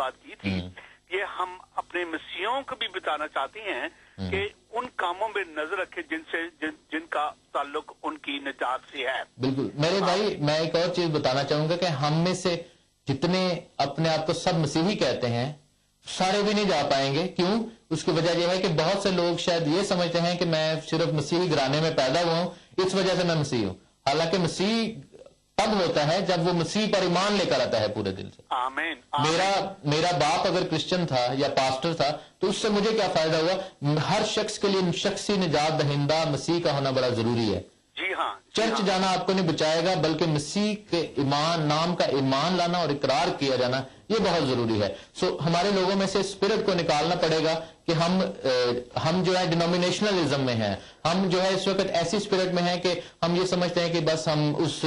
بات کی تھی یہ ہم اپنے مسیحوں کو بھی بتانا چاہتے ہیں کہ ان کاموں میں نظر رکھے جن کا تعلق ان کی نجات سے ہے. بالکل میرے بھائی، میں ایک اور چیز بتانا چاہوں گا کہ ہم میں سے جتنے اپنے آپ کو سب مسیحی کہتے ہیں سارے بھی نہیں جا پائیں گے. کیوں؟ اس کی وجہ یہ ہے کہ بہت سے لوگ شاید یہ سمجھتے ہیں کہ میں صرف مسیحی گھرانے میں پیدا ہوا ہوں، اس وجہ سے میں مسیحی ہوں. حالانکہ مسیح تب ہوتا ہے جب وہ مسیح پر ایمان لے کر آتا ہے پورے دل سے. آمین. میرا باپ اگر کرسچن تھا یا پاسٹر تھا تو اس سے مجھے کیا فائدہ ہوا؟ ہر شخص کے لیے شخصی نجات دہندہ مسیح کا ہونا بڑا ضروری ہے. جی ہاں. چرچ جانا آپ کو نہیں بچائے گا، بلکہ مسیح کے نام کا ایمان لانا اور اقرار کیا جانا یہ بہت ضروری ہے. ہمارے لوگوں میں سے اسپرٹ کو نکالنا پڑے گا کہ ہم جو ہے ڈینومینیشنلزم میں ہیں. ہم جو ہے اس وقت ایسی اسپرٹ میں ہیں کہ ہم یہ سمجھتے ہیں کہ بس ہم اس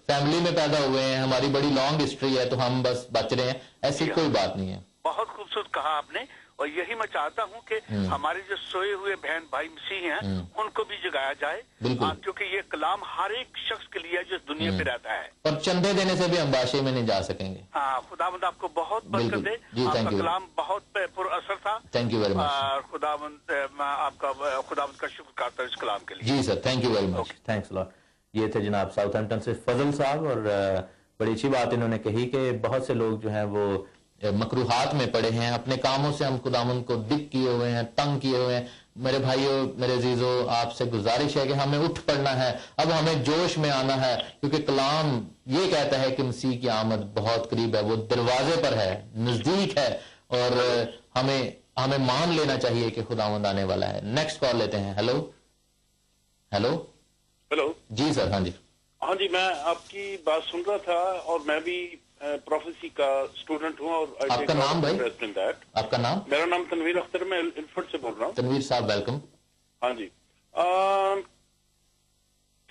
فیملی میں پیدا ہوئے ہیں، ہماری بڑی لانگ ہسٹری ہے تو ہم بس بچ رہے ہیں. ایسی کوئی بات نہیں ہے. بہت خوبصورت کہا آپ نے، اور یہی میں چاہتا ہوں کہ ہمارے جو سوئے ہوئے بہن بھائی مسیح ہیں ان کو بھی جگایا جائے، کیونکہ یہ کلام ہر ایک شخص کے لیے جو دنیا پہ رہتا ہے. اور چندے دینے سے بھی ہم بادشاہ میں نہیں جا سکیں گے. خداوند آپ کو بہت برکت دے. آپ کا کلام بہت پر اثر تھا. تھینک یو ویری مچ. خداوند آپ کا خداوند کا شکر کرتا ہوں اس کلام کے لیے. جی sir, thank you very much. Thanks lot. یہ تھے جناب ساؤتھ ہیمپٹن سے فضل صاحب، اور بڑی اچھی بات انہوں نے کہی کہ بہت سے لوگ جو ہیں وہ مکروہات میں پڑے ہیں، اپنے کاموں سے ہم خداوند کو دکھ کیے ہوئے ہیں، تنگ کیے ہوئے ہیں. میرے بھائیوں، میرے عزیزوں، آپ سے گزارش ہے کہ ہمیں اٹھ پڑنا ہے. اب ہمیں جوش میں آنا ہے، کیونکہ کلام یہ کہتا ہے کہ مسیح کی آمد بہت قریب ہے، وہ دروازے پر ہے، نزدیک ہے، اور ہمیں مان لینا چاہیے کہ خداوند آنے والا ہے. نیکسٹ کال لیتے ہیں. Hello hello. جی سر. ہاں جی. ہاں جی، میں آپ کی بات سن رہا تھا اور میں بھی پروفیسی کا اسٹوڈنٹ ہوں. اور آپ کا نام بھائی؟ آپ کا نام؟ میرا نام تنویر اختر، میں الفرڈ سے بول رہا ہوں. تنویر صاحب ویلکم. ہاں جی.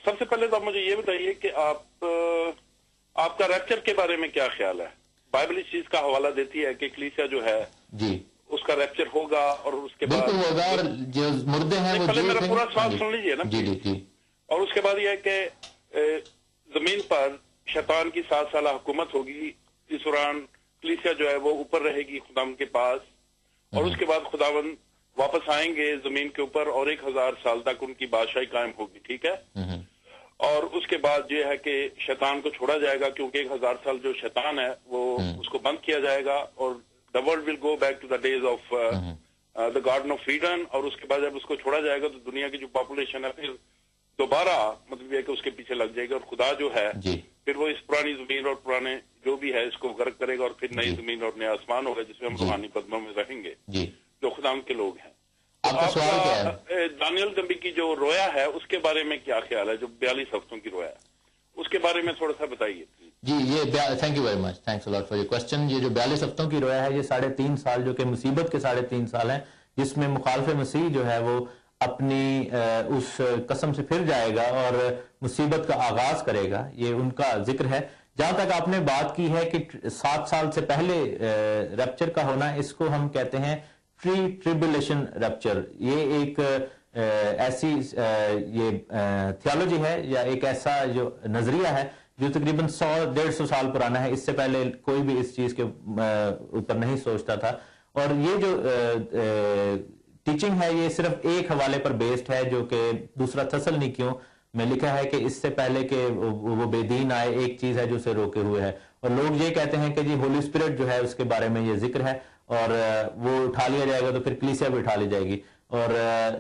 سب سے پہلے تو آپ مجھے یہ بتائیے کہ آپ کا ریپچر کے بارے میں کیا خیال ہے؟ بائبل اس چیز کا حوالہ دیتی ہے کہ کلیسیا جو ہے جی اس کا ریپچر ہوگا، اور اس کے بعد بالکل ہوگا، اور جو مردے ہیں وہ پہلے میرا پورا سوال سن لیجیے نا. جی جی جی. اور اس کے بعد یہ ہے کہ زمین پر شیطان کی 7 سالہ حکومت ہوگی. اس دوران کلیسیا جو ہے وہ اوپر رہے گی خداوند کے پاس، اور اس کے بعد خداوند واپس آئیں گے زمین کے اوپر، اور 1000 سال تک ان کی بادشاہی قائم ہوگی. ٹھیک ہے. اور اس کے بعد یہ ہے کہ شیطان کو چھوڑا جائے گا، کیونکہ 1000 سال جو شیطان ہے وہ اس کو بند کیا جائے گا، اور the world will go back to the days of the garden of Eden. اور اس کے بعد جب اس کو چھوڑا جائے گا تو دنیا کی جو پاپولیشن ہے پھر دوبارہ مطلب یہ کہ اس کے پیچھے لگ جائے گا، اور خدا جو ہے پھر وہ اس پرانی زمین اور پرانے جو بھی ہے اس کو غرق کرے گا، اور پھر نئی زمین اور نیا آسمان ہوگا جس میں ہم روحانی قدموں میں رہیں گے جو خدا کے لوگ ہیں. آپ کا سوال کیا ہے؟ دانیل نبی کی جو رویا ہے اس کے بارے میں کیا خیال ہے؟ جو 42 ہفتوں کی رویا ہے اس کے بارے میں تھوڑا سا بتائیے. جی یہ thank you very much. Thanks allot for your question. یہ جو 42 ہفتوں کی رویا ہے یہ 3.5 سال جو کہ مصیبت کے 3.5 سال ہیں، جس میں مخالف مسیح جو ہے وہ اپنی اس قسم سے پھر جائے گا اور مصیبت کا آغاز کرے گا. یہ ان کا ذکر ہے. جہاں تک آپ نے بات کی ہے کہ 7 سال سے پہلے ریپچر کا ہونا، اس کو ہم کہتے ہیں پری ٹریبولیشن ریپچر. یہ ایک ایسی یہ تھیولوجی ہے یا ایک ایسا جو نظریہ ہے جو تقریباً 100-150 سال پرانا ہے. اس سے پہلے کوئی بھی اس چیز کے اوپر نہیں سوچتا تھا. اور یہ جو ٹیچنگ ہے یہ صرف ایک حوالے پر بیسڈ ہے جو کہ دوسرا تھسلنیکیوں میں لکھا ہے کہ اس سے پہلے کہ وہ بے دین آئے ایک چیز ہے جو اسے روکے ہوئے ہے. اور لوگ یہ کہتے ہیں کہ جی ہولی اسپرٹ جو ہے اس کے بارے میں یہ ذکر ہے اور وہ اٹھا لیا جائے گا تو پھر کلیسیا بھی اٹھا لی جائے گی. اور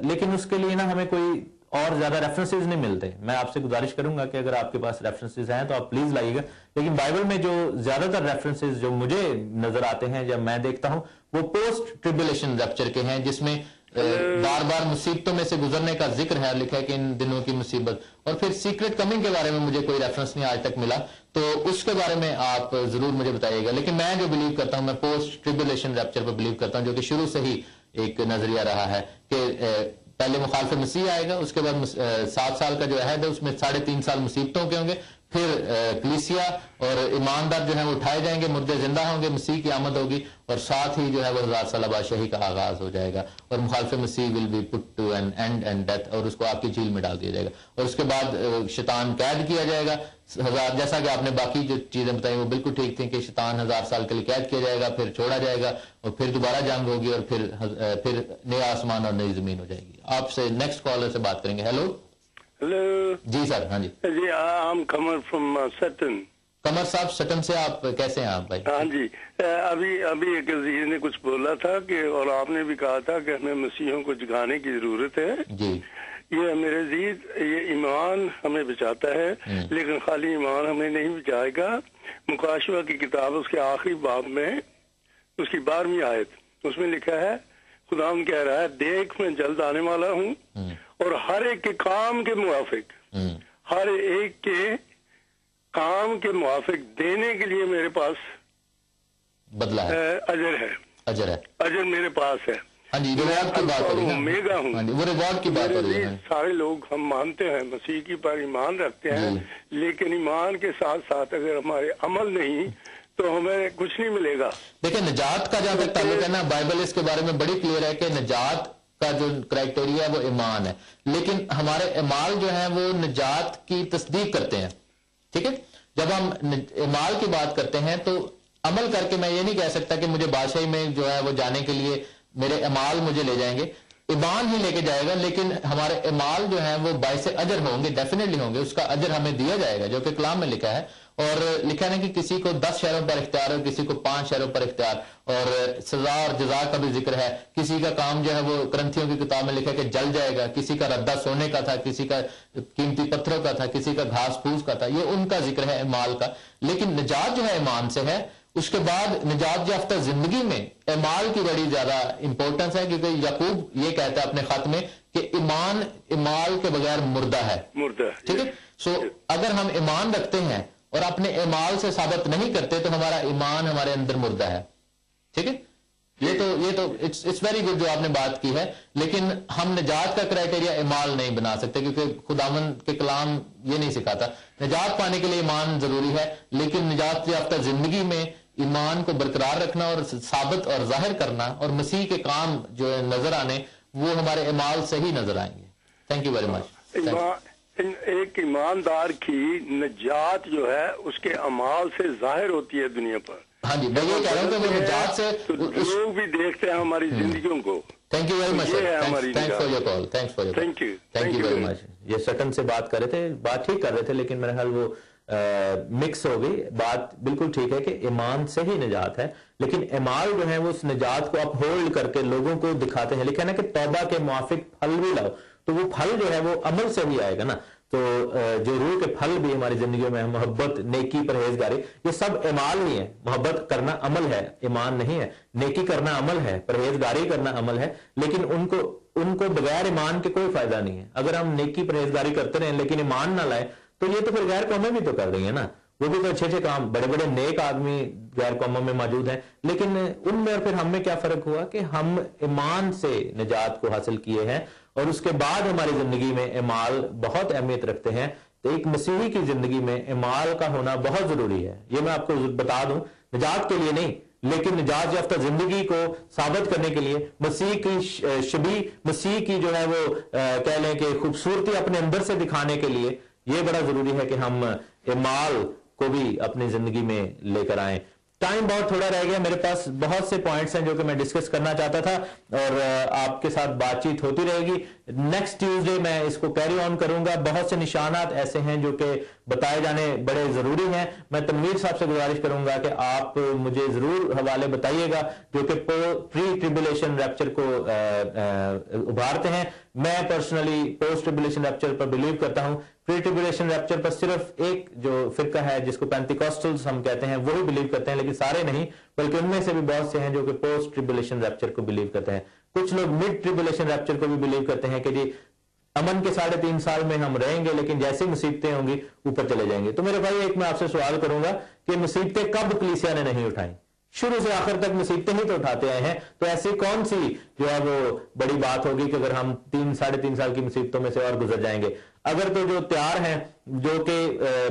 لیکن اس کے لیے نا ہمیں کوئی اور زیادہ ریفرنسز نہیں ملتے. میں آپ سے گزارش کروں گا کہ اگر آپ کے پاس ریفرنسز ہیں تو آپ پلیز لائیے گا. لیکن بائبل میں جو زیادہ تر ریفرنسز جو مجھے نظر آتے ہیں جب میں دیکھتا ہوں وہ پوسٹ ٹریبولیشن ریپچر کے ہیں، جس میں بار بار مصیبتوں میں سے گزرنے کا ذکر ہے. لکھا ہے کہ ان دنوں کی مصیبت. اور پھر سیکرٹ کمنگ کے بارے میں مجھے کوئی ریفرنس نہیں آج تک ملا، تو اس کے بارے میں آپ ضرور مجھے بتائیے گا. لیکن میں جو بلیو کرتا ہوں، میں پوسٹ ٹریبولیشن ریپچر پہ بلیو کرتا ہوں، جو کہ شروع سے ہی ایک نظریہ رہا ہے کہ پہلے مخالف مسیح آئے گا، اس کے بعد 7 سال کا جو عہد ہے اس میں 3.5 سال مصیبتوں کے ہوں گے، फिर कलीसिया और ईमानदार जो है वो उठाए जाएंगे, मुर्दे जिंदा होंगे, मसीह की आमद होगी और साथ ही जो है वो 1000 साल बादशाही का आगाज हो जाएगा और मुखालिफ मसीह will be put to an end and death, और उसको आपकी झील में डाल दिया जाएगा और उसके बाद शैतान कैद किया जाएगा 1000। जैसा कि आपने बाकी जो चीजें बताई वो बिल्कुल ठीक थी कि शैतान 1000 साल के लिए कैद किया जाएगा, फिर छोड़ा जाएगा और फिर दोबारा जंग होगी और फिर नया आसमान और नई जमीन हो जाएगी। आपसे नेक्स्ट कॉलर से बात करेंगे। हेलो हेलो जी सर। हाँ जी जी, I am Qamar from Sutton. Qamar साहब सटन से, आप कैसे हैं आप भाई? हाँ जी, अभी एक अजीज ने कुछ बोला था कि, और आपने भी कहा था कि हमें मसीहों को जगाने की जरूरत है जी। ये मेरे अजीज, ये ईमान हमें बचाता है, लेकिन खाली ईमान हमें नहीं बचाएगा। मुकाशवा की किताब उसके आखिरी बाब में उसकी 12वीं आयत, उसमें लिखा है, खुदाम कह रहा है, देख मैं जल्द आने वाला हूँ और हर एक के काम के मुआफिक, हर एक के काम के मुआफिक देने के लिए मेरे पास बदला है, अजर है, अजर मेरे पास है। हाँ जी, रिवॉर्ड की बात हो रही है। मेगा हूँ, वो रिवॉर्ड की बात हो रही है। सारे लोग हम मानते हैं, मसीह की पर ईमान रखते हैं, लेकिन ईमान के साथ साथ अगर हमारे अमल नहीं तो हमें कुछ नहीं मिलेगा। देखिए, निजात का जहां तक ताल्लुक है ना, बाइबल इसके बारे में बड़ी क्लियर है कि निजात का जो क्राइटेरिया है वो ईमान है, लेकिन हमारे अमाल जो है वो निजात की तस्दीक करते हैं। ठीक है, जब हम अमाल की बात करते हैं तो अमल करके मैं ये नहीं कह सकता कि मुझे बादशाही में जो है वो जाने के लिए मेरे अमाल मुझे ले जाएंगे, ईमान ही लेके जाएगा, लेकिन हमारे अमाल जो है वो बाइसे अजर होंगे, डेफिनेटली होंगे, उसका अजर हमें दिया जाएगा, जो कि कलाम में लिखा है। और लिखा है कि किसी को 10 शहरों पर इख्तियार है, किसी को 5 शहरों पर इख्तियार, और सजा और जजा का भी जिक्र है। किसी का काम जो है वो ग्रंथियों की किताब में लिखा है कि जल जाएगा, किसी का रद्दा सोने का था, किसी का कीमती पत्थरों का था, किसी का घास फूस का था, ये उनका जिक्र है अमाल का। लेकिन निजात जो है ईमान से है। उसके बाद निजात याफ्ता जिंदगी में अमाल की बड़ी ज्यादा इंपॉर्टेंस है, क्योंकि याकूब ये कहता है अपने खत में कि ईमान अमाल के बगैर मुर्दा है। ठीक है, सो अगर हम ईमान रखते हैं और अपने अमाल से साबित नहीं करते तो हमारा ईमान हमारे अंदर मुर्दा है। ठीक है, ये तो इट्स वेरी गुड जो आपने बात की है, लेकिन हम निजात का क्राइटेरिया ईमान नहीं बना सकते, क्योंकि खुदावन के कलाम ये नहीं सिखाता। निजात पाने के लिए ईमान जरूरी है, लेकिन निजात याफ्ता जिंदगी में ईमान को बरकरार रखना और साबित और जाहिर करना और मसीह के काम जो नजर आने वो हमारे अमाल से ही नजर आएंगे। Thank you very much. एक ईमानदार की निजात जो है उसके अमाल से जाहिर होती है दुनिया पर। हाँ जी, मैं ये कह रहा हूँ कि वो निजात से तो लोग भी देखते हैं हमारी जिंदगियों को। Thank you very much, thanks for your call, thank you very much. ये सटन से बात कर रहे थे, बात ठीक कर रहे थे, लेकिन मेरे ख्याल वो मिक्स हो गई। बात बिल्कुल ठीक है कि ईमान से ही निजात है, लेकिन अमाल जो है वो उस निजात को अपहोल्ड करके लोगों को दिखाते हैं। लिखा है ना कि तौबा के मुआफिक फल भी लाओ, तो वो फल जो है वो अमल से ही आएगा ना। तो जो रूह के फल भी हमारी जिंदगी में है, मोहब्बत, नेकी, परहेजगारी, ये सब अमाल ही है। मोहब्बत करना अमल है, ईमान नहीं है। नेकी करना अमल है, परहेजगारी करना अमल है, लेकिन उनको बगैर ईमान के कोई फायदा नहीं है। अगर हम नेकी परहेजगारी करते रहे लेकिन ईमान ना लाए तो ये तो फिर गैर कौमें भी तो कर रही है ना। वो भी तो अच्छे काम, बड़े बड़े नेक आदमी गैर कौमों में मौजूद हैं, लेकिन उनमें और फिर हम में क्या फर्क हुआ कि हम ईमान से निजात को हासिल किए हैं और उसके बाद हमारी जिंदगी में अमाल बहुत अहमियत रखते हैं। तो एक मसीही की जिंदगी में अमाल का होना बहुत जरूरी है। ये मैं आपको बता दूं, निजात के लिए नहीं, लेकिन निजात याफ्ता जिंदगी को साबित करने के लिए, मसीह की शबी, मसीह की जो है वो कह लें कि खूबसूरती अपने अंदर से दिखाने के लिए ये बड़ा जरूरी है कि हम अमाल को भी अपनी जिंदगी में लेकर आए। टाइम बहुत थोड़ा रह गया, मेरे पास बहुत से पॉइंट्स हैं जो कि मैं डिस्कस करना चाहता था और आपके साथ बातचीत होती रहेगी। नेक्स्ट ट्यूसडे मैं इसको कैरी ऑन करूंगा। बहुत से निशानात ऐसे हैं जो कि बताए जाने बड़े जरूरी हैं। मैं तनवीर साहब से गुजारिश करूंगा कि आप मुझे जरूर हवाले बताइएगा जो कि प्री ट्रिबुलेशन रैप्चर को उभारते हैं। मैं पर्सनली पोस्ट ट्रिबुलेशन रैप्चर पर बिलीव करता हूं। प्री ट्रिबुलेशन रैप्चर पर सिर्फ एक जो फिरका है जिसको पेंटिकॉस्टल्स हम कहते हैं वो ही बिलीव करते हैं, लेकिन सारे नहीं, बल्कि उनमें से भी बहुत से हैं जो कि पोस्ट ट्रिबुलेशन रैप्चर को बिलीव करते हैं। कुछ लोग मिड ट्रिबुलेशन रैप्चर को भी बिलीव करते हैं कि जी अमन के 3.5 साल में हम रहेंगे, लेकिन जैसी मुसीबतें होंगी ऊपर चले जाएंगे। तो मेरे भाई एक मैं आपसे सवाल करूंगा कि मुसीबतें कब कलीसिया ने नहीं उठाई? शुरू से आखिर तक मुसीबतें ही तो उठाते आए हैं, तो ऐसी कौन सी जो है वो बड़ी बात होगी कि अगर हम 3-3.5 साल की मुसीबतों में से और गुजर जाएंगे? اگر تو جو تیار ہیں جو کہ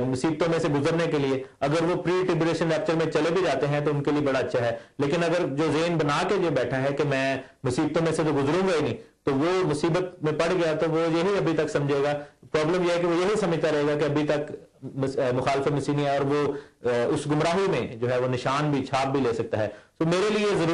مصیبتوں میں سے گزرنے کے لیے، اگر وہ پری ٹربیولیشن ریپچر میں چلے بھی جاتے ہیں تو ان کے لیے بڑا اچھا ہے. لیکن اگر جو ذہن بنا کے جو بیٹھا ہے کہ میں مصیبتوں میں سے تو گزروں گا ہی نہیں، تو وہ مصیبت میں پڑ گیا تو وہ یہی ابھی تک سمجھے گا. پرابلم یہ ہے کہ وہ یہی سمجھتا رہے گا کہ ابھی تک مخالف مسیح نہیں ہے، اور وہ اس گمراہی میں جو ہے وہ نشان بھی چھاپ بھی لے سکتا ہے. تو میرے لیے ضروری